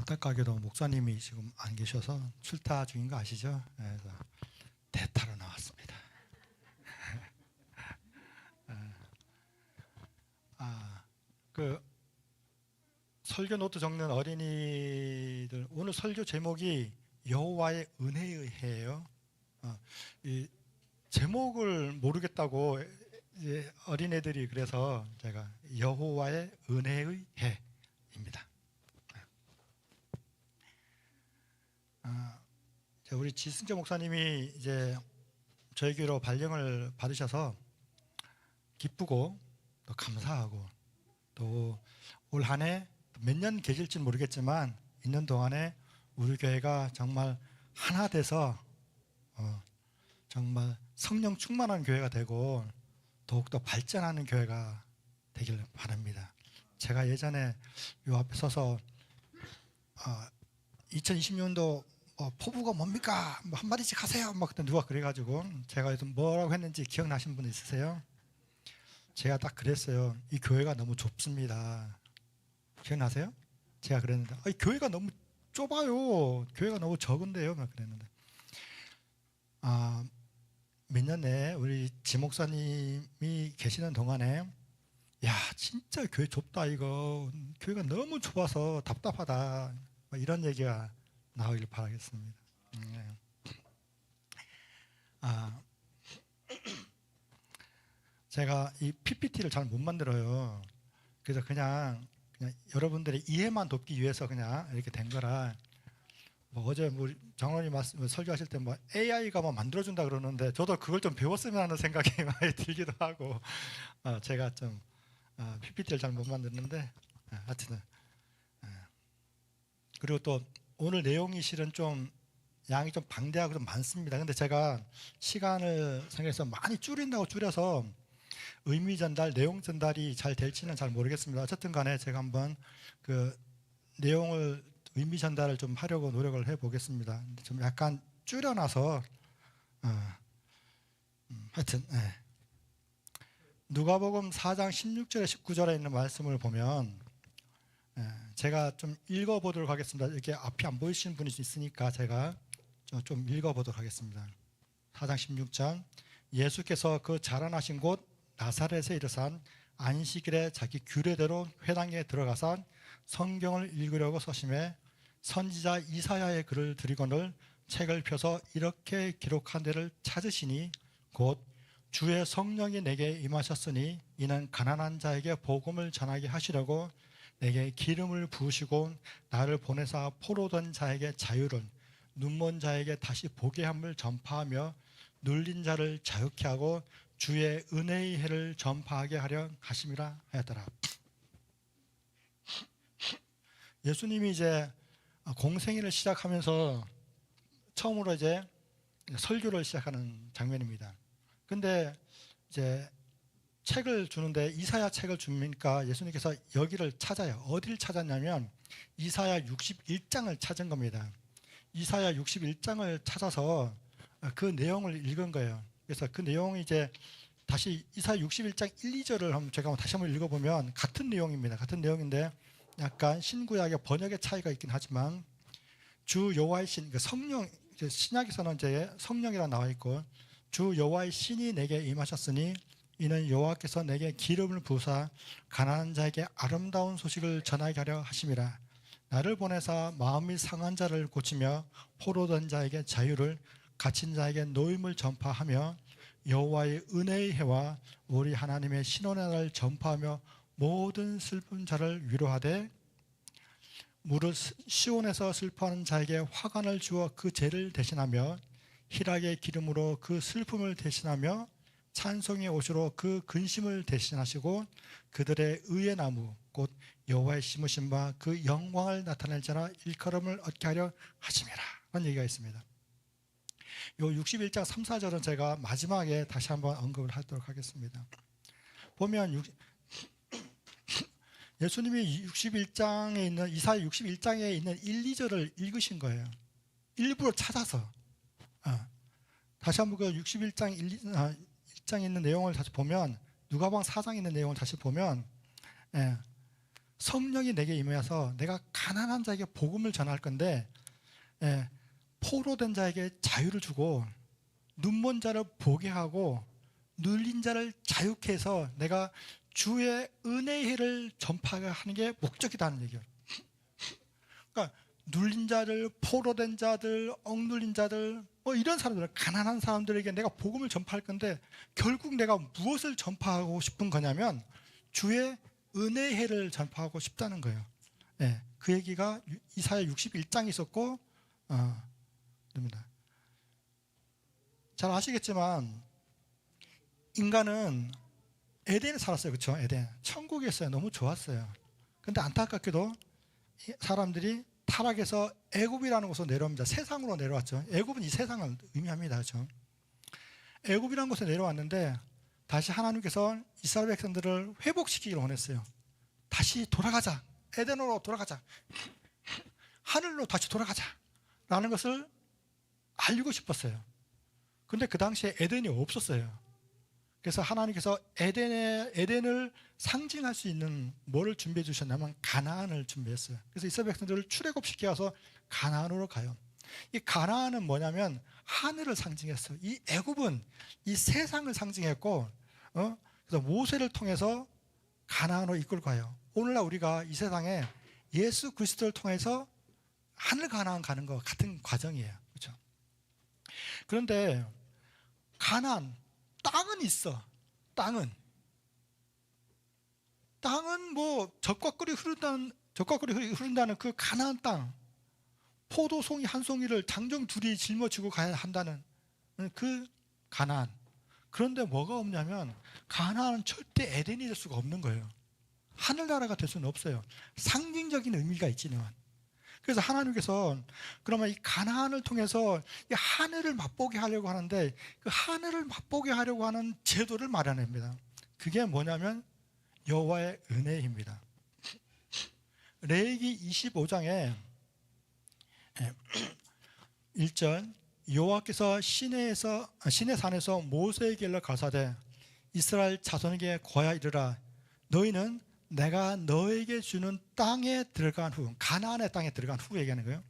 안타깝게도 목사님이 지금 안 계셔서 출타 중인 거 아시죠? 그래서 대타로 나왔습니다. 그 설교 노트 적는 어린이들, 오늘 설교 제목이 여호와의 은혜의 해예요. 이 제목을 모르겠다고 이제 어린애들이, 그래서 제가 여호와의 은혜의 해입니다. 우리 지승재 목사님이 이제 저희 교회로 발령을 받으셔서 기쁘고 또 감사하고, 또 올 한 해 몇 년 계실지는 모르겠지만 있는 동안에 우리 교회가 정말 하나 돼서 정말 성령 충만한 교회가 되고 더욱더 발전하는 교회가 되길 바랍니다. 제가 예전에 요 앞에 서서 2020년도 포부가 뭡니까? 뭐 한마디씩 하세요. 막 그때 누가 그래가지고 제가 뭐라고 했는지 기억나신 분 있으세요? 제가 딱 그랬어요. 이 교회가 너무 좁습니다. 기억나세요? 제가 그랬는데, 이 교회가 너무 좁아요. 교회가 너무 적은데요. 막 그랬는데, 몇 년 내에 우리 지 목사님이 계시는 동안에, 야, 진짜 교회 좁다 이거. 교회가 너무 좁아서 답답하다. 이런 얘기가 나오길 바라겠습니다. 제가 이 PPT를 잘 못 만들어요. 그래서 그냥 여러분들의 이해만 돕기 위해서 그냥 이렇게 된 거라. 어제 장로님 설교하실 때 AI가 만들어준다 그러는데 저도 그걸 좀 배웠으면 하는 생각이 많이 들기도 하고, 제가 좀 PPT를 잘 못 만드는데, 하여튼 그리고 또 오늘 내용이 실은 좀 양이 좀 방대하고 좀 많습니다. 근데 제가 시간을 생각해서 많이 줄인다고 줄여서 의미 전달, 내용 전달이 잘 될지는 잘 모르겠습니다. 어쨌든 간에 제가 한번 그 내용을, 의미 전달을 좀 하려고 노력을 해보겠습니다. 좀 약간 줄여놔서 하여튼 누가복음 4장 16절에 19절에 있는 말씀을 보면, 제가 좀 읽어보도록 하겠습니다. 이렇게 앞이 안 보이시는 분이 있으니까 제가 좀 읽어보도록 하겠습니다. 4장 16절, 예수께서 그 자라나신 곳 나사렛에 이르사 안식일에 자기 규례대로 회당에 들어가서 성경을 읽으려고 서심해 선지자 이사야의 글을 들이거늘 책을 펴서 이렇게 기록한 데를 찾으시니 곧 주의 성령이 내게 임하셨으니 이는 가난한 자에게 복음을 전하게 하시려고 내게 기름을 부으시고 나를 보내사 포로된 자에게 자유를, 눈먼 자에게 다시 보게 함을 전파하며 눌린 자를 자유케 하고 주의 은혜의 해를 전파하게 하려 하심이라 하였더라. 예수님이 이제 공생애를 시작하면서 처음으로 이제 설교를 시작하는 장면입니다. 근데 이제 책을 주는데, 이사야 책을 주니까 예수님께서 여기를 찾아요. 어디를 찾았냐면 이사야 61장을 찾은 겁니다. 이사야 61장을 찾아서 그 내용을 읽은 거예요. 그래서 그 내용이 이제 다시 이사야 61장 1, 2절을 제가 다시 한번 읽어보면 같은 내용입니다. 같은 내용인데 약간 신구약의 번역의 차이가 있긴 하지만, 주 여호와의 신, 그러니까 성령, 신약에서는 이제 성령이라 나와 있고, 주 여호와의 신이 내게 임하셨으니 이는 여호와께서 내게 기름을 부으사 가난한 자에게 아름다운 소식을 전하게 하려 하심이라. 나를 보내사 마음이 상한 자를 고치며 포로된 자에게 자유를, 갇힌 자에게 노임을 전파하며 여호와의 은혜의 해와 우리 하나님의 신원의 날을 전파하며 모든 슬픈 자를 위로하되 무릇 시온에서 슬퍼하는 자에게 화관을 주어 그 죄를 대신하며 희락의 기름으로 그 슬픔을 대신하며 찬송의 옷으로 그 근심을 대신하시고 그들의 의의 나무 곧 여호와의 심으신 바 그 영광을 나타낼 자라 일컬음을 얻게 하려 하심이라 라는 얘기가 있습니다. 요 61장 3, 4절은 제가 마지막에 다시 한번 언급을 하도록 하겠습니다. 보면 예수님이 61장에 있는, 이사야 61장에 있는 1, 2절을 읽으신 거예요. 일부러 찾아서. 다시 한번 그 61장 1장에 있는 내용을 다시 보면, 누가복음 4장에 있는 내용을 다시 보면, 성령이 내게 임하여서 내가 가난한 자에게 복음을 전할 건데, 포로된 자에게 자유를 주고 눈먼 자를 보게 하고 눌린 자를 자유케 해서 내가 주의 은혜의 해를 전파하는 게 목적이라는 얘기예요. 그러니까 눌린 자들, 포로된 자들, 억눌린 자들, 이런 사람들, 가난한 사람들에게 내가 복음을 전파할 건데, 결국 내가 무엇을 전파하고 싶은 거냐면 주의 은혜의 해를 전파하고 싶다는 거예요. 그 얘기가 이사야 61장에 있었고, 잘 아시겠지만 인간은 에덴에 살았어요. 그렇죠? 에덴. 천국에 있어요. 너무 좋았어요. 근데 안타깝게도 사람들이 타락해서 애굽이라는 곳으로 내려옵니다. 세상으로 내려왔죠. 애굽은 이 세상을 의미합니다. 그렇죠? 애굽이라는 곳에 내려왔는데 다시 하나님께서 이스라엘 백성들을 회복시키기를 원했어요. 다시 돌아가자. 에덴으로 돌아가자. 하늘로 다시 돌아가자. 라는 것을 알리고 싶었어요. 근데 그 당시에 에덴이 없었어요. 그래서 하나님께서 에덴을 상징할 수 있는 뭐를 준비해 주셨냐면 가나안을 준비했어요. 그래서 이스라엘 백성들을 출애굽시켜서 가나안으로 가요. 이 가나안은 뭐냐면 하늘을 상징했어요. 이 애굽은 이 세상을 상징했고, 그래서 모세를 통해서 가나안으로 이끌고 가요. 오늘날 우리가 이 세상에 예수 그리스도를 통해서 하늘 가나안 가는 것 같은 과정이에요. 그렇죠? 그런데 가나안 땅은 있어. 땅은 뭐 젖과 꿀이 흐른다는 그 가나안 땅, 포도송이 한 송이를 장정 둘이 짊어지고 가야 한다는 그 가나안. 그런데 뭐가 없냐면 가나안은 절대 에덴이 될 수가 없는 거예요. 하늘나라가 될 수는 없어요. 상징적인 의미가 있지만. 그래서 하나님께서 그러면 이 가나안을 통해서 이 하늘을 맛보게 하려고 하는데, 그 하늘을 맛보게 하려고 하는 제도를 마련합니다. 그게 뭐냐면 여호와의 은혜입니다. 레위기 25장에 1절, 여호와께서 시내산에서 모세에게 일러 가사대 이스라엘 자손에게 고하여 이르라. 너희는 내가 너에게 주는 땅에 들어간 후, 가나안의 땅에 들어간 후 얘기하는 거예요.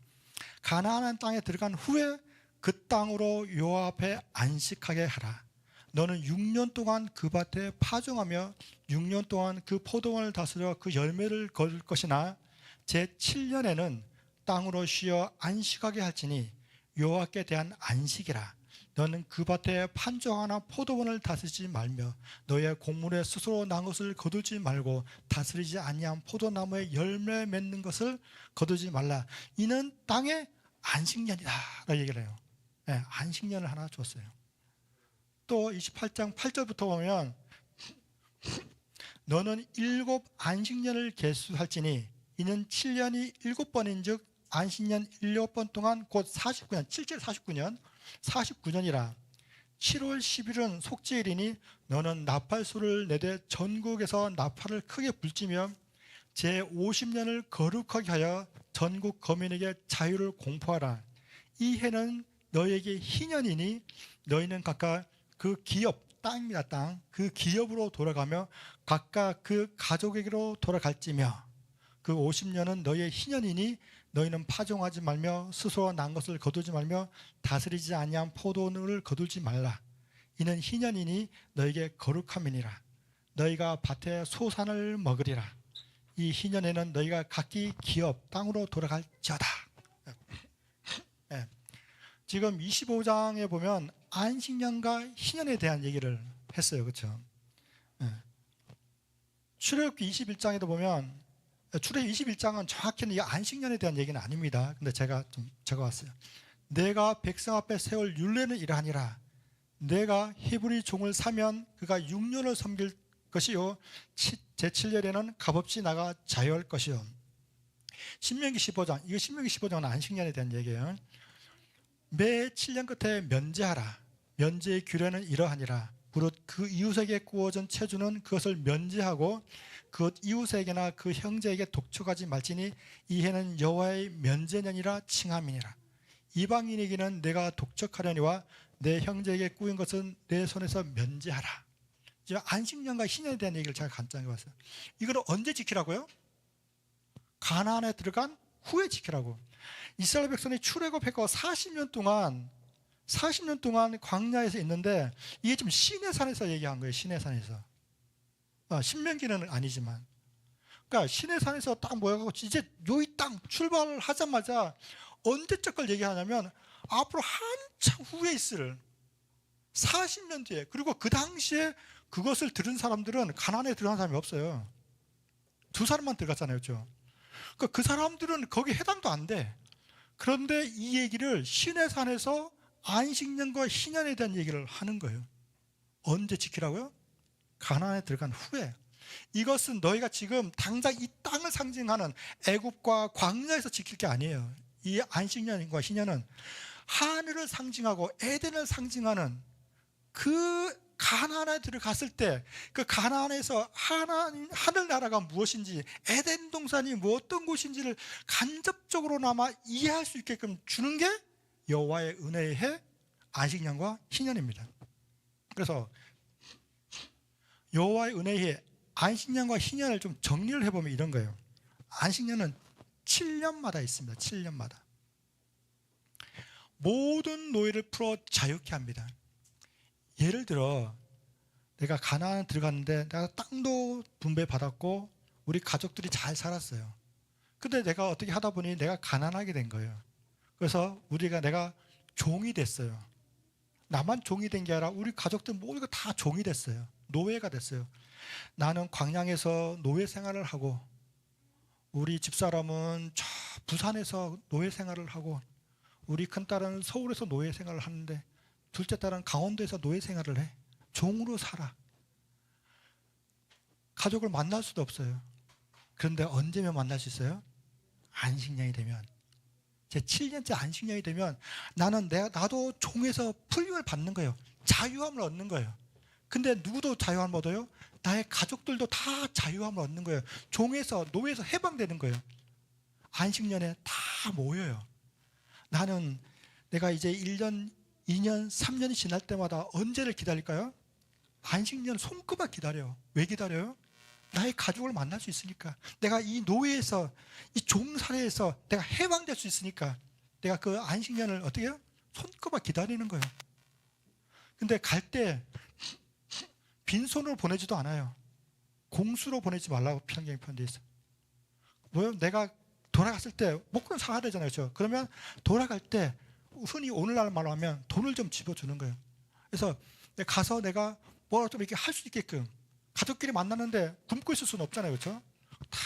가나안 땅에 들어간 후에 그 땅으로 여호와 앞에 안식하게 하라. 너는 6년 동안 그 밭에 파종하며 6년 동안 그 포도원을 다스려 그 열매를 거둘 것이나 제7년에는 땅으로 쉬어 안식하게 할지니 여호와께 대한 안식이라. 너는 그 밭에 판종하나 포도원을 다스리지 말며 너의 곡물에 스스로 난 것을 거두지 말고 다스리지 아니한 포도나무에 열매 맺는 것을 거두지 말라. 이는 땅의 안식년이다 라고 얘기를 해요. 안식년을 하나 줬어요. 또 28장 8절부터 보면 너는 7 안식년을 계수할지니 이는 7년이 7번인 즉 안식년 7번 동안 곧 49년 7절 49년이라. 7월 10일은 속죄일이니 너는 나팔소를 내되 전국에서 나팔을 크게 불지며 제50년을 거룩하게 하여 전국 거민에게 자유를 공포하라. 이 해는 너에게 희년이니 너희는 각각 그 기업, 땅입니다. 땅. 그 기업으로 돌아가며 각각 그 가족에게로 돌아갈지며 그 50년은 너희의 희년이니 너희는 파종하지 말며 스스로 난 것을 거두지 말며 다스리지 아니한 포도원을 거두지 말라. 이는 희년이니 너에게 거룩함이니라. 너희가 밭에 소산을 먹으리라. 이 희년에는 너희가 각기 기업 땅으로 돌아갈지어다. 지금 25장에 보면 안식년과 희년에 대한 얘기를 했어요. 그렇죠? 출애굽기 21장에도 보면 출애굽기 21장은 정확히는 이 안식년에 대한 얘기는 아닙니다. 근데 제가 좀 적어왔어요. 내가 백성 앞에 세울 율례는 이러하니라. 내가 히브리 종을 사면 그가 6년을 섬길 것이요 제7년에는 값없이 나가 자유할 것이요. 신명기 15장, 이거 신명기 15장은 안식년에 대한 얘기예요. 매 7년 끝에 면제하라. 면제의 규례는 이러하니라. 무릇 그 이웃에게 구워진 채주는 그것을 면제하고 그 이웃에게나 그 형제에게 독촉하지 말지니 이 해는 여호와의 면제년이라 칭함이니라. 이방인에게는 내가 독촉하려니와 내 형제에게 구운 것은 내 손에서 면제하라. 안식년과 희년에 대한 얘기를 제가 간단히 봤어요. 이걸 언제 지키라고요? 가나안에 들어간 후에 지키라고. 이스라엘 백성이 출애굽해서 40년 동안 광야에서 있는데 이게 지금 시내산에서 얘기한 거예요. 시내산에서. 신명기는 아니지만. 그러니까 시내산에서 딱 모여가지고 이제 이 땅 출발을 하자마자 언제적 걸 얘기하냐면 앞으로 한참 후에 있을 40년 뒤에, 그리고 그 당시에 그것을 들은 사람들은 가나안에 들어간 사람이 없어요. 2사람만 들어갔잖아요. 그렇죠? 그러니까 그 사람들은 거기 해당도 안 돼. 그런데 이 얘기를 시내산에서 안식년과 희년에 대한 얘기를 하는 거예요. 언제 지키라고요? 가나안에 들어간 후에. 이것은 너희가 지금 당장 이 땅을 상징하는 애굽과 광야에서 지킬 게 아니에요. 이 안식년과 희년은 하늘을 상징하고 에덴을 상징하는 그 가나안에 들어갔을 때 그 가나안에서 하늘나라가 무엇인지, 에덴 동산이 뭐 어떤 곳인지를 간접적으로나마 이해할 수 있게끔 주는 게 여호와의 은혜의 해 안식년과 희년입니다. 그래서 여호와의 은혜의 해 안식년과 희년을 좀 정리를 해보면 이런 거예요. 안식년은 7년마다 있습니다. 7년마다 모든 노예를 풀어 자유케 합니다. 예를 들어 내가 가나안 들어갔는데 내가 땅도 분배받았고 우리 가족들이 잘 살았어요. 근데 내가 어떻게 하다 보니 내가 가난하게 된 거예요. 그래서 내가 종이 됐어요. 나만 종이 된 게 아니라 우리 가족들 모두가 다 종이 됐어요. 노예가 됐어요. 나는 광양에서 노예 생활을 하고, 우리 집사람은 저 부산에서 노예 생활을 하고, 우리 큰딸은 서울에서 노예 생활을 하는데, 둘째 딸은 강원도에서 노예 생활을 해. 종으로 살아. 가족을 만날 수도 없어요. 그런데 언제면 만날 수 있어요? 안식년이 되면. 제 7년째 안식년이 되면 나도 종에서 풀림을 받는 거예요. 자유함을 얻는 거예요. 근데 누구도 자유함을 얻어요? 나의 가족들도 다 자유함을 얻는 거예요. 종에서, 노예에서 해방되는 거예요. 안식년에 다 모여요. 내가 이제 1년, 2년, 3년이 지날 때마다 언제를 기다릴까요? 안식년 손꼽아 기다려요. 왜 기다려요? 나의 가족을 만날 수 있으니까. 내가 이 노예에서, 이 종살이에서 내가 해방될 수 있으니까 내가 그 안식년을 어떻게 해요? 손꼽아 기다리는 거예요. 근데 갈 때 빈손으로 보내지도 않아요. 공수로 보내지 말라고 성경에 표현되어 있어요. 뭐요? 내가 돌아갔을 때 목돈 사야 되잖아요. 그렇죠? 그러면 돌아갈 때 흔히 오늘날 말로 하면 돈을 좀 집어주는 거예요. 그래서 가서 내가 뭐라도 좀 이렇게 할 수 있게끔, 가족끼리 만나는데 굶고 있을 수는 없잖아요. 그렇죠? 다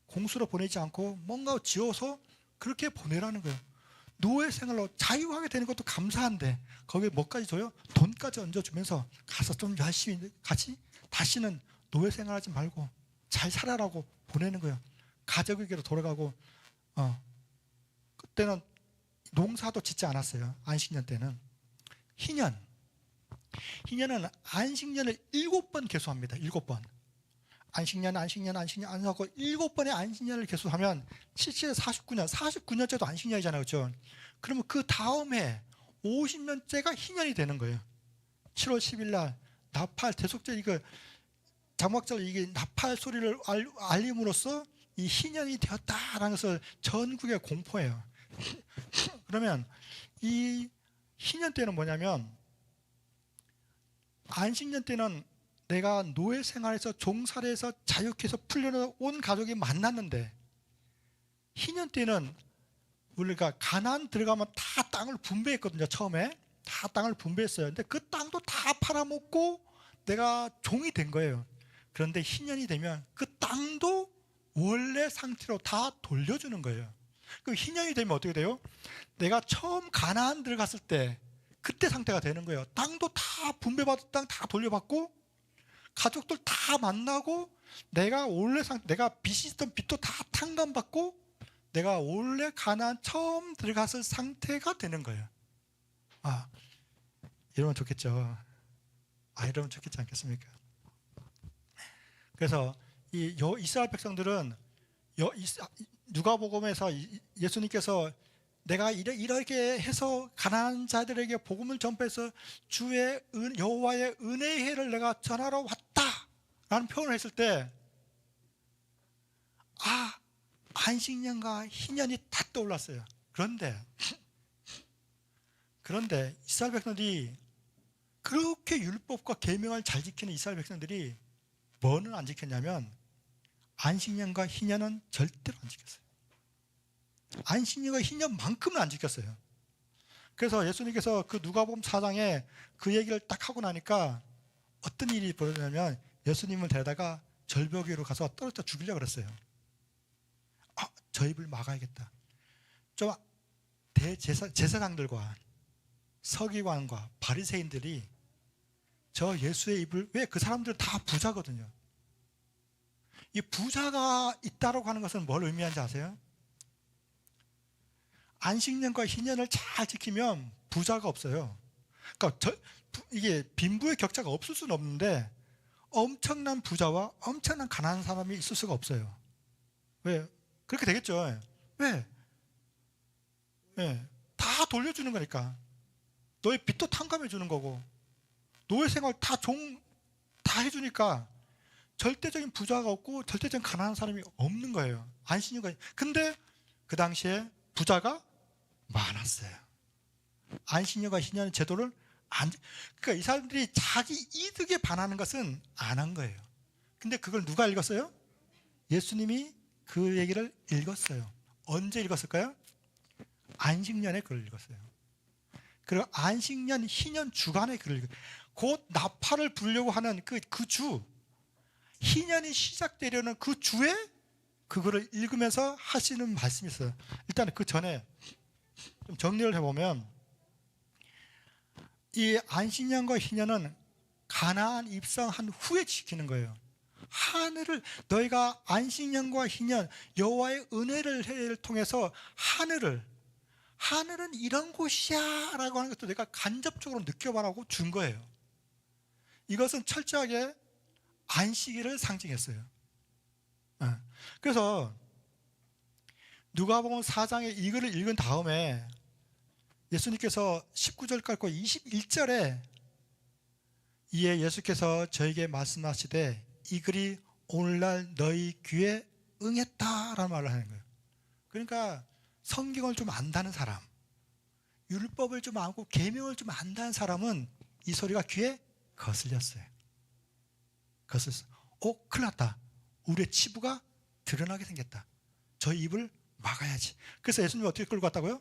공수로 보내지 않고 뭔가 지어서 그렇게 보내라는 거예요. 노예 생활로 자유하게 되는 것도 감사한데 거기에 뭐까지 줘요? 돈까지 얹어주면서 가서 좀 열심히 같이 다시는 노예 생활하지 말고 잘 살아라고 보내는 거예요. 가족에게로 돌아가고, 그때는 농사도 짓지 않았어요. 안식년 때는. 희년은 안식년을 7번 계수합니다. 7번. 안식년 안 하고 7번의 안식년을 계수하면 77에 49년, 49년째도 안식년이잖아요. 그렇죠? 그러면 그 다음에 50년째가 희년이 되는 거예요. 7월 10일 날 나팔 대속절, 이거 장막절, 이게 나팔 소리를 알림으로써 이 희년이 되었다라는 것을 전국에 공포해요. 그러면 이 희년 때는 뭐냐면, 안식년 때는 내가 노예 생활에서 종살이에서 자유케 해서 풀려온 가족이 만났는데, 희년 때는 우리가 가나안 들어가면 다 땅을 분배했거든요. 처음에 다 땅을 분배했어요. 근데 그 땅도 다 팔아먹고 내가 종이 된 거예요. 그런데 희년이 되면 그 땅도 원래 상태로 다 돌려주는 거예요. 그 희년이 되면 어떻게 돼요? 내가 처음 가나안 들어갔을 때 그때 상태가 되는 거예요. 땅도 다 분배받은 땅 다 돌려받고, 가족들 다 만나고, 내가 빚이 있던 빚도 다 탕감받고, 내가 원래 가나안 처음 들어갔을 상태가 되는 거예요. 이러면 좋겠죠. 이러면 좋겠지 않겠습니까? 그래서 이 이스라엘 백성들은 누가복음에서 예수님께서 내가 이렇게 해서 가난한 자들에게 복음을 전파해서 주의 여호와의 은혜의 해를 내가 전하러 왔다라는 표현을 했을 때, 안식년과 희년이 다 떠올랐어요. 그런데 이스라엘 백성들이 그렇게 율법과 계명을 잘 지키는 이스라엘 백성들이 뭐는 안 지켰냐면 안식년과 희년은 절대로 안 지켰어요. 안식년과 희년만큼은 안 지켰어요. 그래서 예수님께서 그 누가복음 4장에 그 얘기를 딱 하고 나니까 어떤 일이 벌어졌냐면 예수님을 데려다가 절벽 위로 가서 떨어져 죽이려고 그랬어요. 저 입을 막아야겠다. 좀 제사장들과 서기관과 바리새인들이 저 예수의 입을, 왜 그 사람들은 다 부자거든요. 이 부자가 있다라고 하는 것은 뭘 의미하는지 아세요? 안식년과 희년을 잘 지키면 부자가 없어요. 그러니까 이게 빈부의 격차가 없을 수는 없는데 엄청난 부자와 엄청난 가난한 사람이 있을 수가 없어요. 왜? 그렇게 되겠죠. 왜? 다 돌려주는 거니까. 너의 빚도 탕감해 주는 거고 노예 생활 다 해주니까 절대적인 부자가 없고 절대적인 가난한 사람이 없는 거예요. 안식년과. 근데 그 당시에 부자가 많았어요. 안식년과 희년 제도를 그러니까 이 사람들이 자기 이득에 반하는 것은 안 한 거예요. 근데 그걸 누가 읽었어요? 예수님이 그 얘기를 읽었어요. 언제 읽었을까요? 안식년에 글을 읽었어요. 그리고 안식년, 희년 주간에 글을 읽었어요. 곧 나팔을 불려고 하는 그 주, 희년이 시작되려는 그 주에 그거를 읽으면서 하시는 말씀이 있어요. 일단 그 전에 좀 정리를 해보면 이 안식년과 희년은 가나안 입성한 후에 지키는 거예요. 하늘을, 너희가 안식년과 희년, 여호와의 은혜를 통해서 하늘은 이런 곳이야 라고 하는 것도 내가 간접적으로 느껴보라고 준 거예요. 이것은 철저하게 안식일을 상징했어요. 그래서 누가복음 4장의 이글을 읽은 다음에 예수님께서 19절과 21절에 이에 예수께서 저에게 말씀하시되 이 글이 오늘날 너희 귀에 응했다라는 말을 하는 거예요. 그러니까 성경을 좀 안다는 사람, 율법을 좀 알고 계명을 좀 안다는 사람은 이 소리가 귀에 거슬렸어요. 큰일 났다. 우리의 치부가 드러나게 생겼다. 저 입을 막아야지. 그래서 예수님이 어떻게 끌고 갔다고요?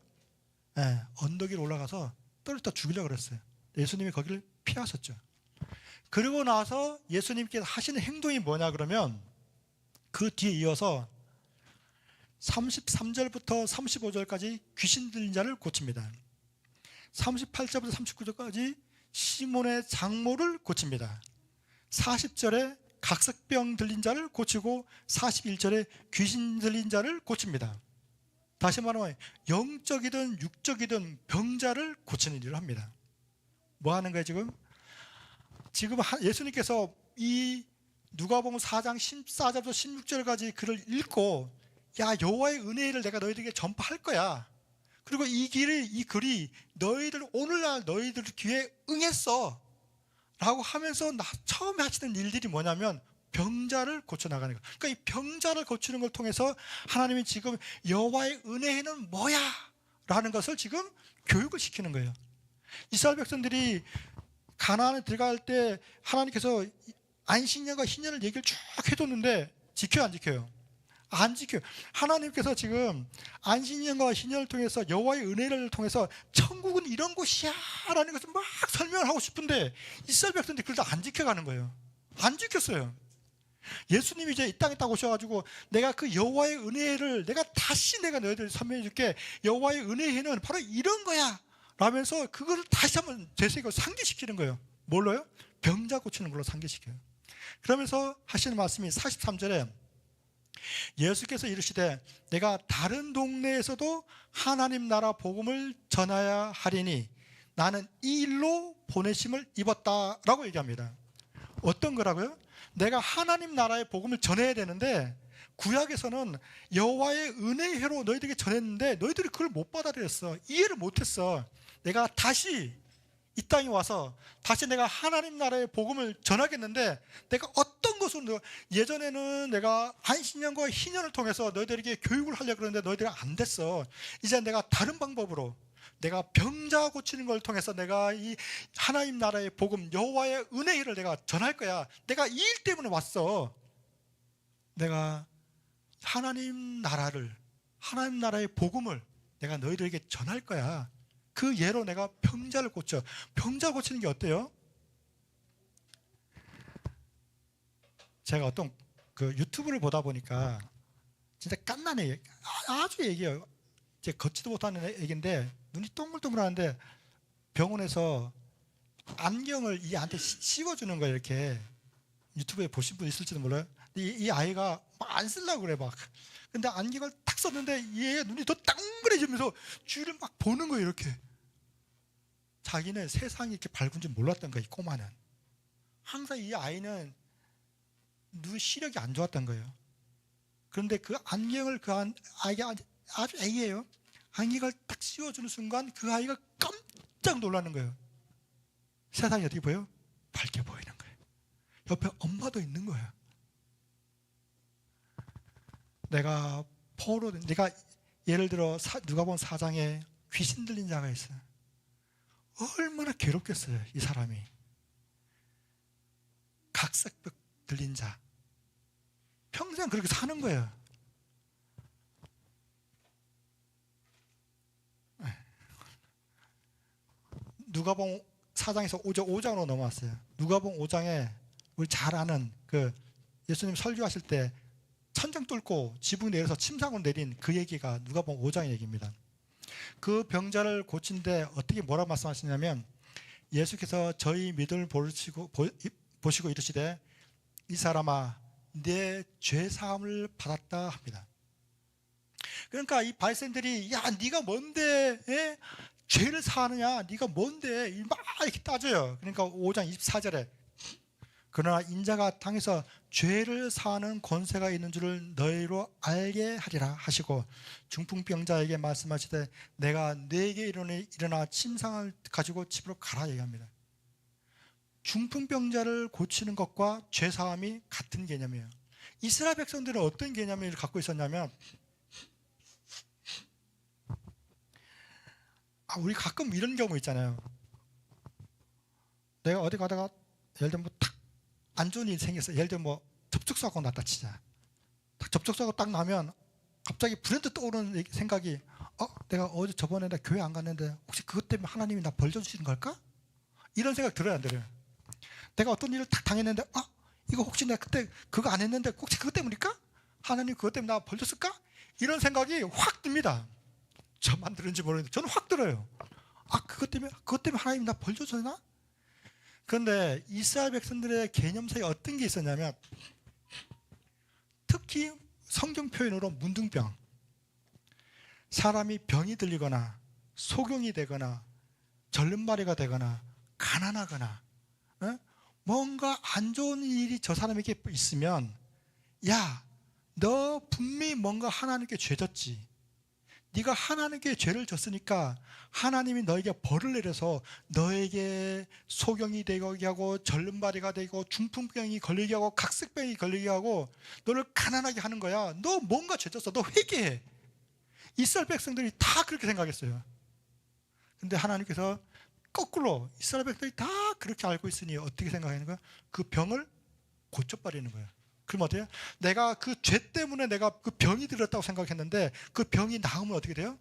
언덕 위로 올라가서 떨어뜨려 죽이려고 그랬어요. 예수님이 거기를 피하셨죠. 그리고 나서 예수님께서 하시는 행동이 뭐냐 그러면 그 뒤에 이어서 33절부터 35절까지 귀신 들린 자를 고칩니다. 38절부터 39절까지 시몬의 장모를 고칩니다. 40절에 각색병 들린 자를 고치고 41절에 귀신 들린 자를 고칩니다. 다시 말하면 영적이든 육적이든 병자를 고치는 일을 합니다. 뭐 하는 거예요 지금? 지금 예수님께서 이 누가복음 4장 14절부터 16절까지 글을 읽고 야 여호와의 은혜를 내가 너희들에게 전파할 거야. 그리고 이 글이 오늘날 너희들 귀에 응했어 라고 하면서 처음에 하시는 일들이 뭐냐면 병자를 고쳐나가는 거예요. 그러니까 이 병자를 고치는 걸 통해서 하나님이 지금 여호와의 은혜는 뭐야? 라는 것을 지금 교육을 시키는 거예요. 이스라엘 백성들이 가나안에 들어갈 때 하나님께서 안식년과 희년을 얘기를 쭉 해줬는데 지켜요 안 지켜요? 안 지켜요. 하나님께서 지금 안식년과 희년을 통해서 여호와의 은혜를 통해서 천국은 이런 곳이야 라는 것을 막 설명을 하고 싶은데 이스라엘 백성들이 그걸 다 안 지켜가는 거예요. 안 지켰어요. 예수님이 이제 이 땅에 딱 오셔가지고 내가 그 여호와의 은혜를 내가 너희들 설명해 줄게. 여호와의 은혜는 바로 이런 거야 라면서 그걸 다시 한번 되새겨 상기시키는 거예요. 뭘로요? 병자 고치는 걸로 상기시켜요. 그러면서 하시는 말씀이 43절에 예수께서 이르시되 내가 다른 동네에서도 하나님 나라 복음을 전하야 하리니 나는 이 일로 보내심을 입었다라고 얘기합니다. 어떤 거라고요? 내가 하나님 나라의 복음을 전해야 되는데 구약에서는 여호와의 은혜로 너희들에게 전했는데 너희들이 그걸 못 받아들였어. 이해를 못했어. 내가 다시 이 땅에 와서 다시 내가 하나님 나라의 복음을 전하겠는데, 내가 어떤 것으로, 예전에는 내가 안신년과 희년을 통해서 너희들에게 교육을 하려고 그러는데 너희들이 안 됐어. 이제 내가 다른 방법으로, 내가 병자 고치는 걸 통해서 내가 이 하나님 나라의 복음, 여호와의 은혜의 일을 내가 전할 거야. 내가 이 일 때문에 왔어. 내가 하나님 나라의 복음을 내가 너희들에게 전할 거야. 그 예로 내가 병자를 고쳐. 병자 고치는 게 어때요? 제가 어떤 그 유튜브를 보다 보니까 진짜 깐난해. 아주 얘기해요. 이제 걷지도 못하는 얘기인데 눈이 동글동글하는데 병원에서 안경을 이 아이한테 씌워주는 거예요. 이렇게 유튜브에 보신 분 있을지도 몰라요. 이 아이가 막 안 쓰려고 그래 막. 근데 안경을 탁 썼는데 얘 눈이 더 동그래지면서 주위를 막 보는 거예요. 이렇게. 자기는 세상이 이렇게 밝은 줄 몰랐던 거예요. 이 꼬마는. 항상 이 아이는 눈 시력이 안 좋았던 거예요. 그런데 그 안경을 아이가 아주 애기예요. 안경을 딱 씌워주는 순간 그 아이가 깜짝 놀라는 거예요. 세상이 어떻게 보여요? 밝게 보이는 거예요. 옆에 엄마도 있는 거예요. 내가 예를 들어 누가복음 4장에 귀신 들린 자가 있어요. 얼마나 괴롭겠어요, 이 사람이. 각색벽 들린 자. 평생 그렇게 사는 거예요. 누가복음 4장에서 5장으로 넘어왔어요. 누가복음 5장에 우리 잘 아는 그 예수님 설교하실 때 천장 뚫고 지붕 내려서 침상으로 내린 그 얘기가 누가복음 5장의 얘기입니다. 그 병자를 고친데 어떻게 뭐라 말씀하시냐면, 예수께서 저희 믿음을 보시고 이르시되 이 사람아 내 죄사함을 받았다 합니다. 그러니까 이 바리새인들이 야 네가 뭔데 죄를 사하느냐, 네가 뭔데 막 이렇게 따져요. 그러니까 5장 24절에 그러나 인자가 땅에서 죄를 사하는 권세가 있는 줄을 너희로 알게 하리라 하시고 중풍병자에게 말씀하시되 내가 네게 일어나 침상을 가지고 집으로 가라 얘기합니다. 중풍병자를 고치는 것과 죄사함이 같은 개념이에요. 이스라엘 백성들은 어떤 개념을 갖고 있었냐면, 우리 가끔 이런 경우 있잖아요. 내가 어디 가다가 예를 들면 탁 안 좋은 일이 생겼어. 예를 들면 접촉사고 났다 치자. 접촉사고 딱 나면 갑자기 불현듯 떠오르는 생각이, 내가 어제 저번에 나 교회 안 갔는데 혹시 그것 때문에 하나님이 나 벌 주시는 걸까? 이런 생각 들어요, 안 들어요? 내가 어떤 일을 딱 당했는데 이거 혹시 내가 그때 그거 안 했는데 혹시 그것 때문일까? 하나님 그것 때문에 나 벌 줬을까? 이런 생각이 확 듭니다. 저만 들은지 모르겠는데 저는 확 들어요. 그것 때문에 하나님 나 벌 줬나? 그런데 이스라엘 백성들의 개념사에 어떤 게 있었냐면, 특히 성경 표현으로 문둥병, 사람이 병이 들리거나 소경이 되거나 절름발이가 되거나 가난하거나 뭔가 안 좋은 일이 저 사람에게 있으면, 야, 너 분명히 뭔가 하나님께 죄 졌지. 네가 하나님께 죄를 졌으니까 하나님이 너에게 벌을 내려서 너에게 소경이 되게 하고 절름발이가 되고 중풍병이 걸리게 하고 각색병이 걸리게 하고 너를 가난하게 하는 거야. 너 뭔가 죄 졌어. 너 회개해. 이스라엘 백성들이 다 그렇게 생각했어요. 근데 하나님께서 거꾸로 이스라엘 백성들이 다 그렇게 알고 있으니 어떻게 생각하는 거야? 그 병을 고쳐버리는 거예요. 그럼 어때요? 내가 그 죄 때문에 내가 그 병이 들었다고 생각했는데 그 병이 나으면 어떻게 돼요?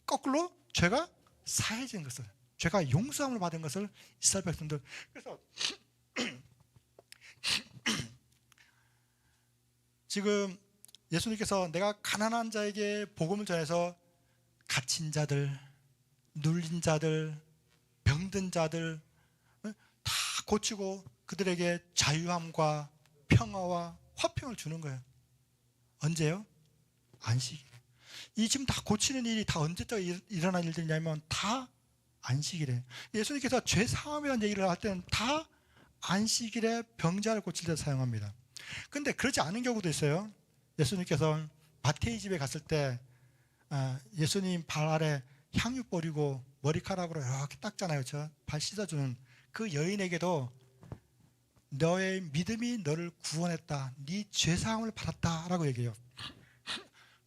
거꾸로 죄가 사해진 것을, 죄가 용서함을 받은 것을 이스라엘 백성들. 그래서 지금 예수님께서 내가 가난한 자에게 복음을 전해서 갇힌 자들, 눌린 자들, 병든 자들 다 고치고 그들에게 자유함과 평화와 화평을 주는 거예요. 언제요? 안식일. 이 지금 다 고치는 일이 다 언제적 일어난 일들이냐면 다 안식일에. 예수님께서 죄 사함이라는 얘기를 할 때는 다 안식일에 병자를 고칠 때 사용합니다. 근데 그렇지 않은 경우도 있어요. 예수님께서 마태의 집에 갔을 때 예수님 발 아래 향유 뿌리고 머리카락으로 이렇게 닦잖아요. 저 발 씻어주는 그 여인에게도 너의 믿음이 너를 구원했다, 네 죄사함을 받았다라고 얘기해요.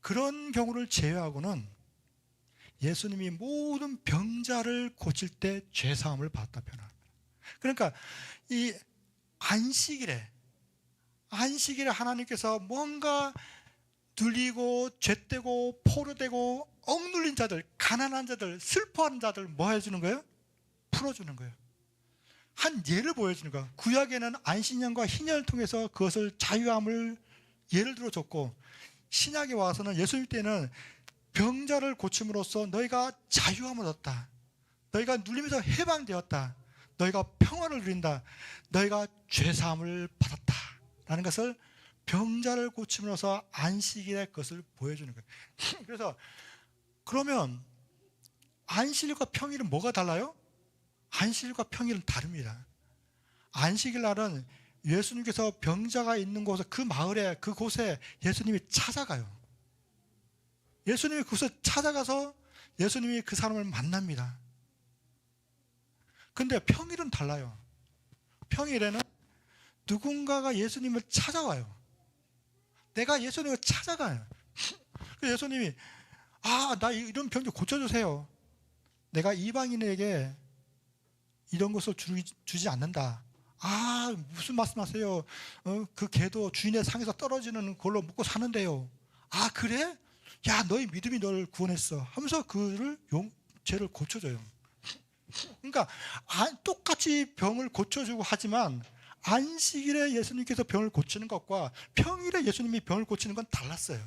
그런 경우를 제외하고는 예수님이 모든 병자를 고칠 때 죄사함을 받았다 표현합니다. 그러니까 이 안식일에 하나님께서 뭔가 눌리고 죄되고 포로되고 억눌린 자들, 가난한 자들, 슬퍼하는 자들 뭐 해주는 거예요? 풀어주는 거예요. 한 예를 보여주는 거예요. 구약에는 안식년과 희년을 통해서 그것을 자유함을 예를 들어 줬고, 신약에 와서는 예수님 때는 병자를 고침으로써 너희가 자유함을 얻었다, 너희가 눌림에서 해방되었다, 너희가 평안을 누린다, 너희가 죄사함을 받았다 라는 것을 병자를 고침으로써 안식일의 것을 보여주는 거예요. 그래서 그러면 안식일과 평일은 뭐가 달라요? 안식일과 평일은 다릅니다. 안식일 날은 예수님께서 병자가 있는 곳에, 그 마을에, 그곳에 예수님이 찾아가요. 예수님이 그곳에 찾아가서 예수님이 그 사람을 만납니다. 근데 평일은 달라요. 평일에는 누군가가 예수님을 찾아와요. 내가 예수님을 찾아가요. 예수님이 나 이런 병 좀 고쳐주세요. 내가 이방인에게 이런 것을 주지 않는다. 무슨 말씀하세요? 그 개도 주인의 상에서 떨어지는 걸로 먹고 사는데요. 그래? 야, 너희 믿음이 너를 구원했어 하면서 그를 죄를 고쳐줘요. 그러니까 똑같이 병을 고쳐주고 하지만 안식일에 예수님께서 병을 고치는 것과 평일에 예수님이 병을 고치는 건 달랐어요.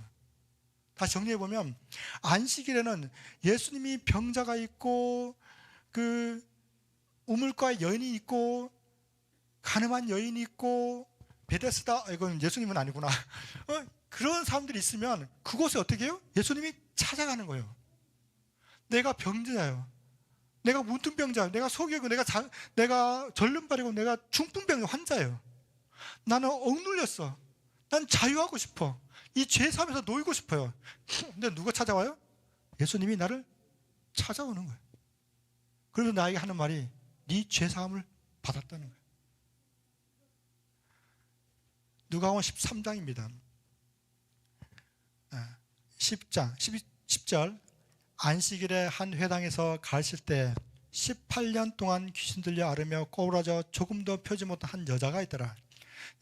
다시 정리해보면 안식일에는 예수님이 병자가 있고 그 우물가에 여인이 있고 가늠한 여인이 있고 베데스다, 이건 예수님은 아니구나. 그런 사람들이 있으면 그곳에 어떻게 해요? 예수님이 찾아가는 거예요. 내가 병자예요. 내가 문둥병자예요. 내가 소경이고 내가 절름발이고 내가 중풍병 환자예요. 나는 억눌렸어. 난 자유하고 싶어. 이 죄사함에서 놓이고 싶어요. 근데 누가 찾아와요? 예수님이 나를 찾아오는 거예요. 그래서 나에게 하는 말이 네 죄사함을 받았다는 거예요. 누가복음 13장입니다. 10절 안식일에 한 회당에서 가르칠 때 18년 동안 귀신 들려 앓으며 꼬부라져 조금도 펴지 못한 한 여자가 있더라.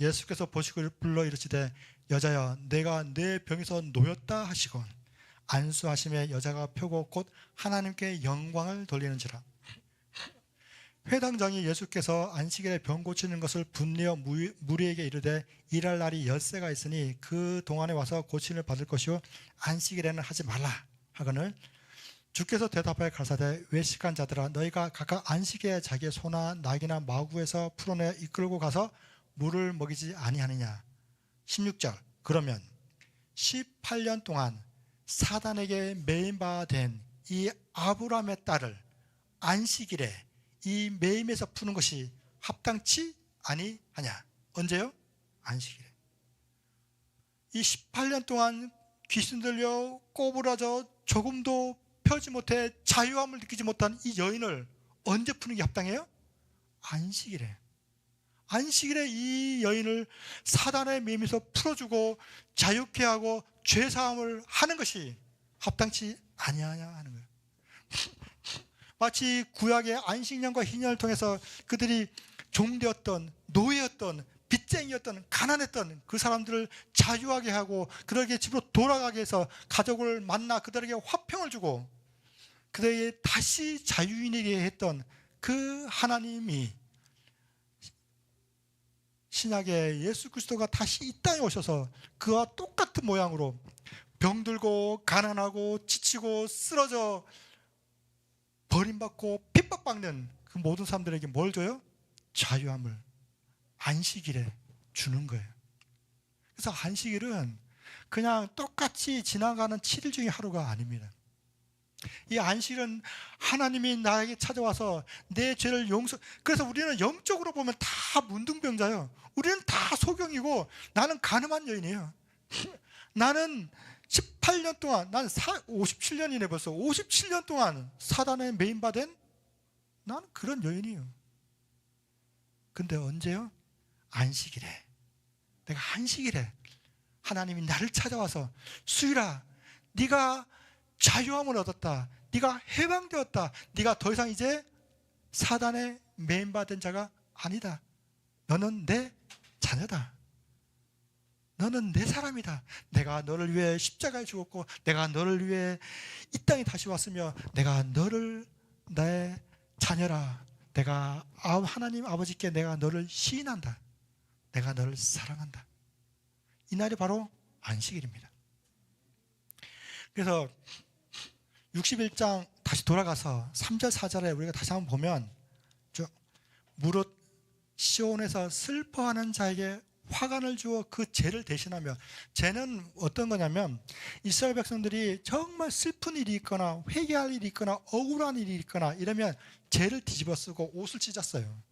예수께서 보시고 불러 이르시되 여자여, 내가 내 병에서 놓였다 하시고 안수하심에 여자가 펴고 곧 하나님께 영광을 돌리는지라. 회당장이 예수께서 안식일에 병 고치는 것을 분내어 무리에게 이르되 일할 날이 엿새가 있으니 그 동안에 와서 고침을 받을 것이요 안식일에는 하지 말라 하거늘 주께서 대답하여 가라사대 외식한 자들아, 너희가 각각 안식일에 자기의 소나 낙이나 마구에서 풀어내 이끌고 가서 물을 먹이지 아니하느냐. 16절 그러면 18년 동안 사단에게 매인 바 된 이 아브라함의 딸을 안식일에 이 매임에서 푸는 것이 합당치 아니하냐. 언제요? 안식일에. 이 18년 동안 귀신 들려 꼬부라져 조금도 펴지 못해 자유함을 느끼지 못한 이 여인을 언제 푸는 게 합당해요? 안식일에. 안식일에 이 여인을 사단의 매임에서 풀어주고 자유케 하고 죄사함을 하는 것이 합당치 아니하냐 하는 거예요. 마치 구약의 안식년과 희년을 통해서 그들이 종되었던, 노예였던, 빚쟁이였던, 가난했던 그 사람들을 자유하게 하고 그들에게 집으로 돌아가게 해서 가족을 만나 그들에게 화평을 주고 그들에게 다시 자유인이게 했던 그 하나님이 신약의 예수 그리스도가 다시 이 땅에 오셔서 그와 똑같은 모양으로 병들고 가난하고 지치고 쓰러져 버림받고 핍박받는 그 모든 사람들에게 뭘 줘요? 자유함을 안식일에 주는 거예요. 그래서 안식일은 그냥 똑같이 지나가는 7일 중에 하루가 아닙니다. 이 안식일은 하나님이 나에게 찾아와서 내 죄를 그래서 우리는 영적으로 보면 다 문둥병자예요. 우리는 다 소경이고 나는 가늠한 여인이에요. 나는 18년 동안, 난 57년이네 벌써. 57년 동안 사단에 매인받은 나는 그런 여인이에요. 근데 언제요? 안식일에. 내가 안식일에 하나님이 나를 찾아와서 수일아, 네가 자유함을 얻었다. 네가 해방되었다. 네가 더 이상 이제 사단에 매인받은 자가 아니다. 너는 내 자녀다. 너는 내 사람이다. 내가 너를 위해 십자가에 죽었고 내가 너를 위해 이 땅에 다시 왔으며 내가 너를 나의 자녀라. 내가 하나님 아버지께 내가 너를 시인한다. 내가 너를 사랑한다. 이 날이 바로 안식일입니다. 그래서 61장 다시 돌아가서 3절 4절에 우리가 다시 한번 보면 무릇 시온에서 슬퍼하는 자에게 화관을 주어 그 죄를 대신하며, 죄는 어떤 거냐면 이스라엘 백성들이 정말 슬픈 일이 있거나 회개할 일이 있거나 억울한 일이 있거나 이러면 죄를 뒤집어 쓰고 옷을 찢었어요.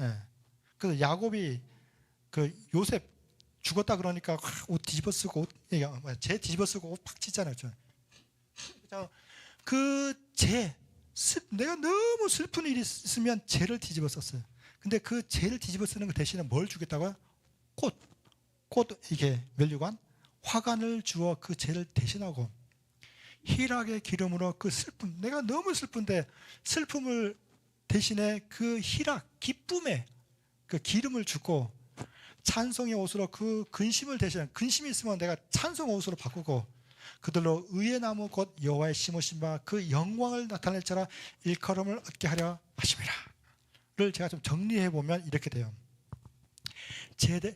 예. 그래서 야곱이 그 요셉 죽었다 그러니까 옷 뒤집어 쓰고 죄 뒤집어 쓰고 옷 팍 찢잖아요. 그 죄, 내가 너무 슬픈 일이 있으면 죄를 뒤집어 썼어요. 근데 그 죄를 뒤집어 쓰는 것 대신에 뭘 주겠다고요? 꽃 이게 면류관, 화관을 주어 그 죄를 대신하고 희락의 기름으로 그 슬픔, 내가 너무 슬픈데 슬픔을 대신에 그 희락, 기쁨의 그 기름을 주고 찬송의 옷으로 그 근심을 대신해, 근심이 있으면 내가 찬송 옷으로 바꾸고 그들로 의의 나무 곧 여호와의 심으신 바 그 영광을 나타낼 자라 일컬음을 얻게 하려 하심이라를 제가 좀 정리해 보면 이렇게 돼요.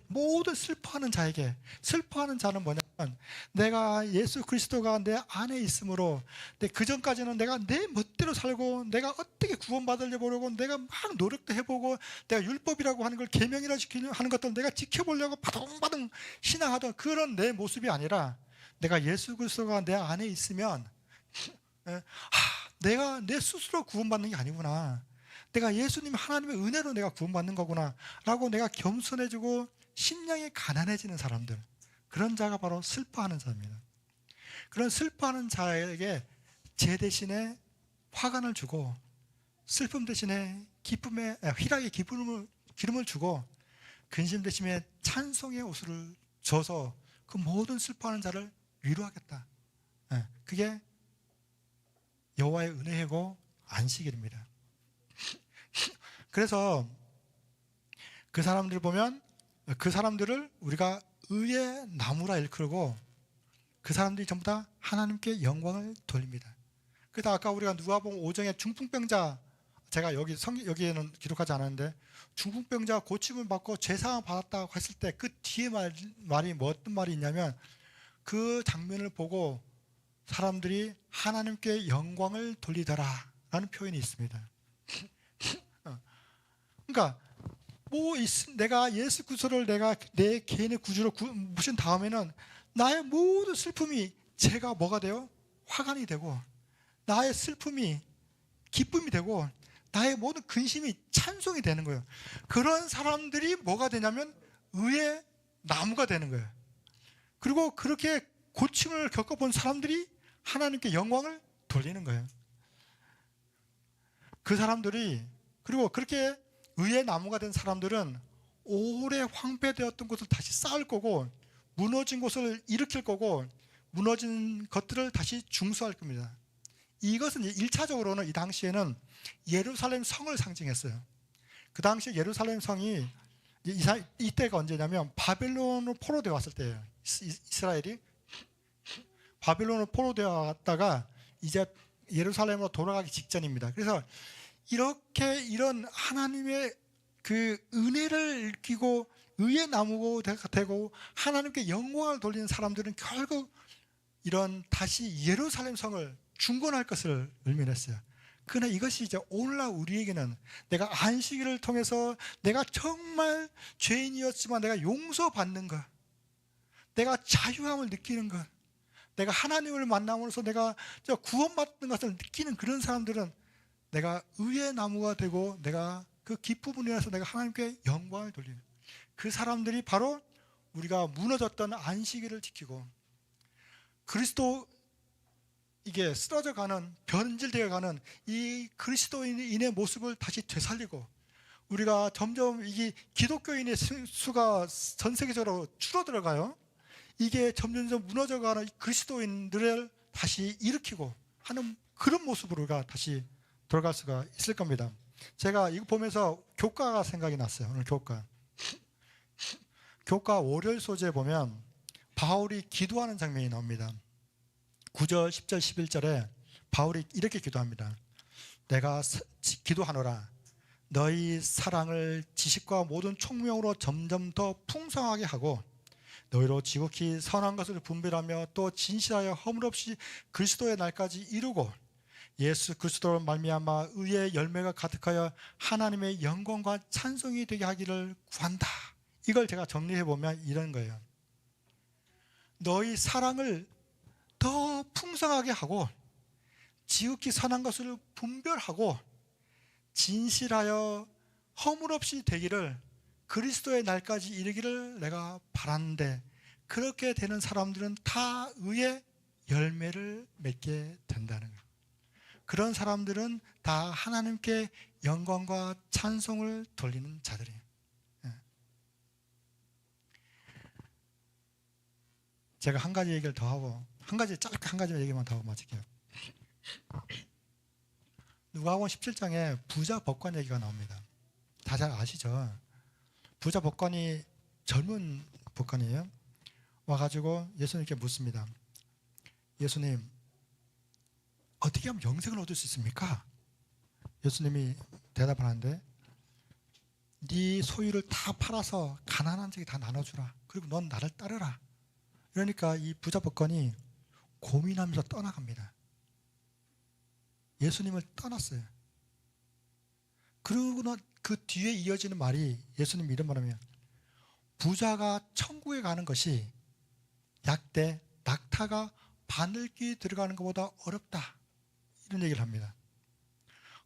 모든 슬퍼하는 자에게, 슬퍼하는 자는 뭐냐면 내가 예수 그리스도가 내 안에 있으므로 그 전까지는 내가 내 멋대로 살고 내가 어떻게 구원받으려 보려고 내가 막 노력도 해보고 내가 율법이라고 하는 걸 계명이라 하는 것들 내가 지켜보려고 바둥바둥 신앙하던 그런 내 모습이 아니라 내가 예수 그리스도가 내 안에 있으면 내가 내 스스로 구원받는 게 아니구나, 내가 예수님 하나님의 은혜로 내가 구원받는 거구나 라고 내가 겸손해지고 심령이 가난해지는 사람들, 그런 자가 바로 슬퍼하는 자입니다. 그런 슬퍼하는 자에게 죄 대신에 화관을 주고 슬픔 대신에 희락의 기름을 주고 근심 대신에 찬송의 옷을 줘서 그 모든 슬퍼하는 자를 위로하겠다. 그게 여호와의 은혜이고 안식일입니다. 그래서 그 사람들을 보면 그 사람들을 우리가 의의 나무라 일컬고 그 사람들이 전부 다 하나님께 영광을 돌립니다. 그래서 아까 우리가 누가복음 5장에 중풍병자, 제가 여기에는 기록하지 않았는데 중풍병자 고침을 받고 죄사함 받았다고 했을 때 그 뒤에 말이 어떤 말이 있냐면 그 장면을 보고 사람들이 하나님께 영광을 돌리더라 라는 표현이 있습니다. 그러니까 내가 예수 그리스도를 내가 내 개인의 구주로 모신 다음에는 나의 모든 슬픔이 제가 뭐가 돼요? 화관이 되고 나의 슬픔이 기쁨이 되고 나의 모든 근심이 찬송이 되는 거예요. 그런 사람들이 뭐가 되냐면 의의 나무가 되는 거예요. 그리고 그렇게 고침을 겪어본 사람들이 하나님께 영광을 돌리는 거예요. 그 사람들이, 그리고 그렇게 의의 나무가 된 사람들은 오래 황폐되었던 곳을 다시 쌓을 거고 무너진 곳을 일으킬 거고 무너진 것들을 다시 중수할 겁니다. 이것은 1차적으로는 이 당시에는 예루살렘 성을 상징했어요. 그 당시 예루살렘 성이 이때가 언제냐면 바벨론으로 포로되어 왔을 때예요. 이스라엘이 바벨론으로 포로되어 왔다가 이제 예루살렘으로 돌아가기 직전입니다. 그래서 이런 하나님의 그 은혜를 느끼고 의의 나무가 되고 하나님께 영광을 돌리는 사람들은 결국 이런 다시 예루살렘 성을 중건할 것을 의미했어요. 그러나 이것이 이제 오늘날 우리에게는 내가 안식일을 통해서 내가 정말 죄인이었지만 내가 용서받는 것, 내가 자유함을 느끼는 것, 내가 하나님을 만남으로써 내가 구원받는 것을 느끼는 그런 사람들은 내가 의의 나무가 되고 내가 그 기쁨을 인해서 내가 하나님께 영광을 돌리는 그 사람들이 바로 우리가 무너졌던 안식일을 지키고 그리스도 이게 쓰러져가는, 변질되어가는 이 그리스도인의 모습을 다시 되살리고, 우리가 점점 이게 기독교인의 수가 전 세계적으로 줄어들어가요. 이게 점점 무너져가는 그리스도인들을 다시 일으키고 하는 그런 모습으로 우리가 다시 돌아갈 수가 있을 겁니다. 제가 이거 보면서 교과가 생각이 났어요. 오늘 교과 5절 소재에 보면 바울이 기도하는 장면이 나옵니다. 9절, 10절, 11절에 바울이 이렇게 기도합니다. 내가 기도하노라. 너희 사랑을 지식과 모든 총명으로 점점 더 풍성하게 하고 너희로 지극히 선한 것을 분별하며 또 진실하여 허물없이 그리스도의 날까지 이루고 예수 그리스도로 말미암아 의의 열매가 가득하여 하나님의 영광과 찬송이 되게 하기를 구한다. 이걸 제가 정리해 보면 이런 거예요. 너희 사랑을 더 풍성하게 하고 지극히 선한 것을 분별하고 진실하여 허물없이 되기를, 그리스도의 날까지 이르기를 내가 바라는데, 그렇게 되는 사람들은 다 의의 열매를 맺게 된다는 거예요. 그런 사람들은 다 하나님께 영광과 찬송을 돌리는 자들이에요. 제가 한 가지 얘기를 더 하고, 짧게 한 가지 얘기만 더 하고 마칠게요. 누가복음 17장에 부자 법관 얘기가 나옵니다. 다 잘 아시죠? 부자 법관이 젊은 법관이에요. 와가지고 예수님께 묻습니다. 예수님, 어떻게 하면 영생을 얻을 수 있습니까? 예수님이 대답을 하는데, 네 소유를 다 팔아서 가난한 자에게 다 나눠주라. 그리고 넌 나를 따르라. 그러니까 이 부자 법관이 고민하면서 떠나갑니다. 예수님을 떠났어요. 그러고는 그 뒤에 이어지는 말이, 예수님이 이런 말하면, 부자가 천국에 가는 것이 약대 낙타가 바늘귀 들어가는 것보다 어렵다. 이런 얘기를 합니다.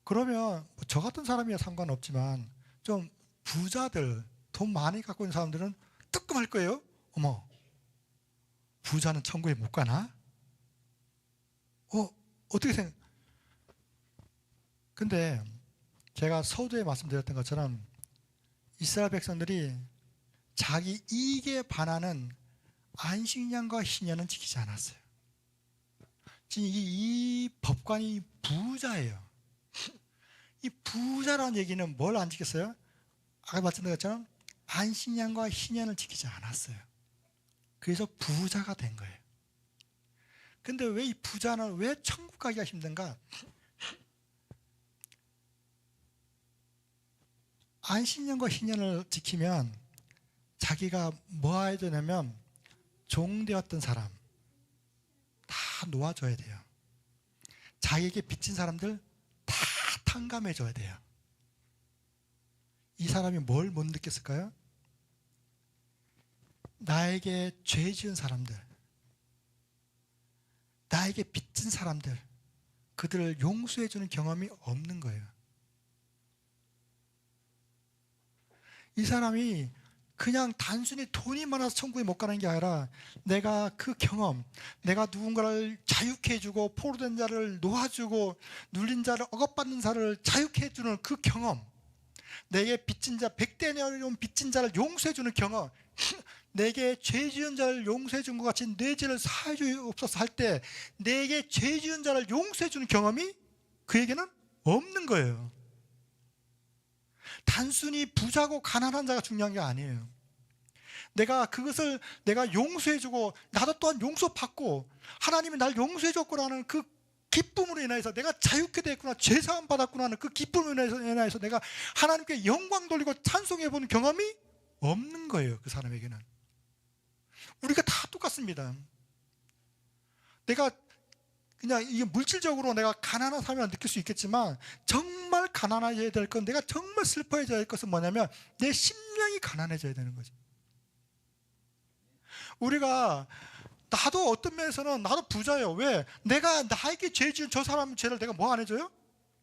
그러면 저 같은 사람이야 상관없지만 좀 부자들, 돈 많이 갖고 있는 사람들은 뜨끔할 거예요. 어머, 부자는 천국에 못 가나? 어떻게 생각? 근데 제가 서두에 말씀드렸던 것처럼 이스라엘 백성들이 자기 이익에 반하는 안식년과 희년은 지키지 않았어요. 지금 이 법관이 부자예요. 이 부자라는 얘기는 뭘 안 지켰어요? 아까 말씀드린 것처럼 안식년과 희년을 지키지 않았어요. 그래서 부자가 된 거예요. 근데 왜 이 부자는 왜 천국 가기가 힘든가? 안식년과 희년을 지키면 자기가 뭐 해야 되냐면 종되었던 사람 다 놓아줘야 돼요. 자기에게 빚진 사람들 다 탕감해줘야 돼요. 이 사람이 뭘 못 느꼈을까요? 나에게 죄 지은 사람들, 나에게 빚진 사람들, 그들을 용서해주는 경험이 없는 거예요. 이 사람이 그냥 단순히 돈이 많아서 천국에 못 가는 게 아니라 내가 그 경험, 내가 누군가를 자유케 해주고 포로된 자를 놓아주고 눌린 자를 억압받는 자를 자유케 해주는 그 경험, 내게 빚진 자, 100대 내려온 빚진 자를 용서해주는 경험, 내게 죄 지은 자를 용서해준 것 같이 내 죄를 사해 주옵소서 할 때 내게 죄 지은 자를 용서해주는 경험이 그에게는 없는 거예요. 단순히 부자고 가난한 자가 중요한 게 아니에요. 내가 그것을 내가 용서해주고 나도 또한 용서받고 하나님이 날 용서해줬구나는 그 기쁨으로 인해서 내가 자유케 됐구나, 죄사함 받았구나 하는 그 기쁨으로 인해서 내가 하나님께 영광 돌리고 찬송해보는 경험이 없는 거예요. 그 사람에게는. 우리가 다 똑같습니다. 내가 그냥 이게 물질적으로 내가 가난한 삶을 느낄 수 있겠지만 정말 가난해져야 될 건, 내가 정말 슬퍼해져야 될 것은 뭐냐면 내 심령이 가난해져야 되는 거죠. 우리가 나도 어떤 면에서는 나도 부자예요. 왜? 내가 나에게 죄 지은 저 사람 죄를 내가 뭐 안 해줘요?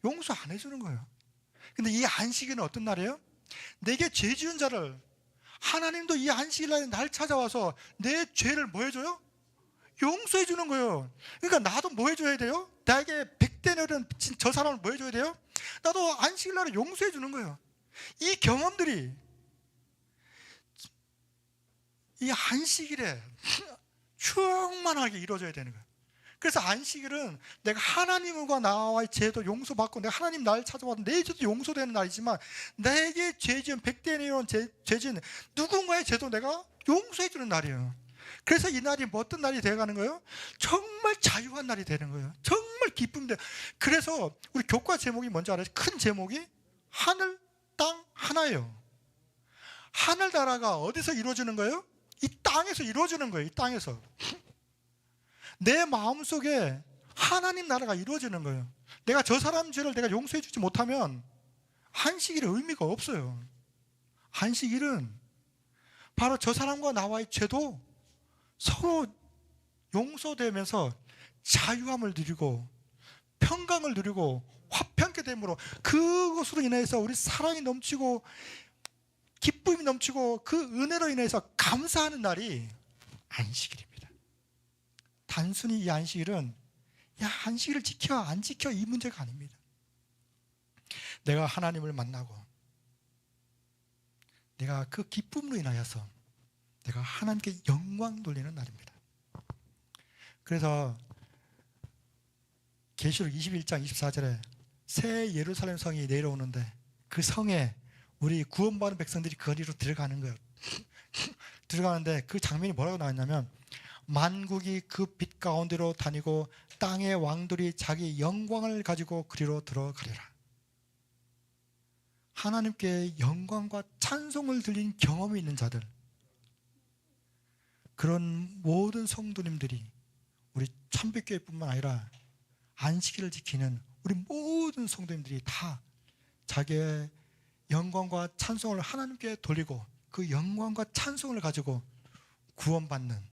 용서 안 해주는 거예요. 근데 이 안식일은 어떤 날이에요? 내게 죄 지은 자를 하나님도 이 안식일날에 날 찾아와서 내 죄를 뭐 해줘요? 용서해 주는 거예요. 그러니까 나도 뭐 해줘야 돼요? 나에게 100대 내린 저 사람을 뭐 해줘야 돼요? 나도 안식일 날에 용서해 주는 거예요. 이 경험들이 이 안식일에 충만하게 이루어져야 되는 거예요. 그래서 안식일은 내가 하나님과 나와의 죄도 용서받고 내가 하나님 나를 찾아와도 내 죄도 용서되는 날이지만 내게 죄지은 100대 내린 죄지은 누군가의 죄도 내가 용서해 주는 날이에요. 그래서 이 날이 뭐 어떤 날이 되어가는 거예요? 정말 자유한 날이 되는 거예요. 정말 기쁨이. 그래서 우리 교과 제목이 뭔지 알아요? 큰 제목이 하늘 땅 하나예요. 하늘나라가 어디서 이루어지는 거예요? 이 땅에서 이루어지는 거예요. 이 땅에서. 내 마음속에 하나님 나라가 이루어지는 거예요. 내가 저 사람 죄를 내가 용서해 주지 못하면 안식일의 의미가 없어요. 안식일은 바로 저 사람과 나와의 죄도 서로 용서되면서 자유함을 누리고 평강을 누리고 화평케 됨으로 그것으로 인해서 우리 사랑이 넘치고 기쁨이 넘치고 그 은혜로 인해서 감사하는 날이 안식일입니다. 단순히 이 안식일은 안식일을 지켜 안 지켜 이 문제가 아닙니다. 내가 하나님을 만나고 내가 그 기쁨으로 인하여서 내가 하나님께 영광 돌리는 날입니다. 그래서 계시록 21장 24절에 새 예루살렘 성이 내려오는데 그 성에 우리 구원받은 백성들이 그 거리로 들어가는 거예요. 들어가는데 그 장면이 뭐라고 나왔냐면 만국이 그 빛 가운데로 다니고 땅의 왕들이 자기 영광을 가지고 그리로 들어가리라. 하나님께 영광과 찬송을 드린 경험이 있는 자들, 그런 모든 성도님들이 우리 참빛교회뿐만 아니라 안식일을 지키는 우리 모든 성도님들이 다 자기의 영광과 찬송을 하나님께 돌리고 그 영광과 찬송을 가지고 구원받는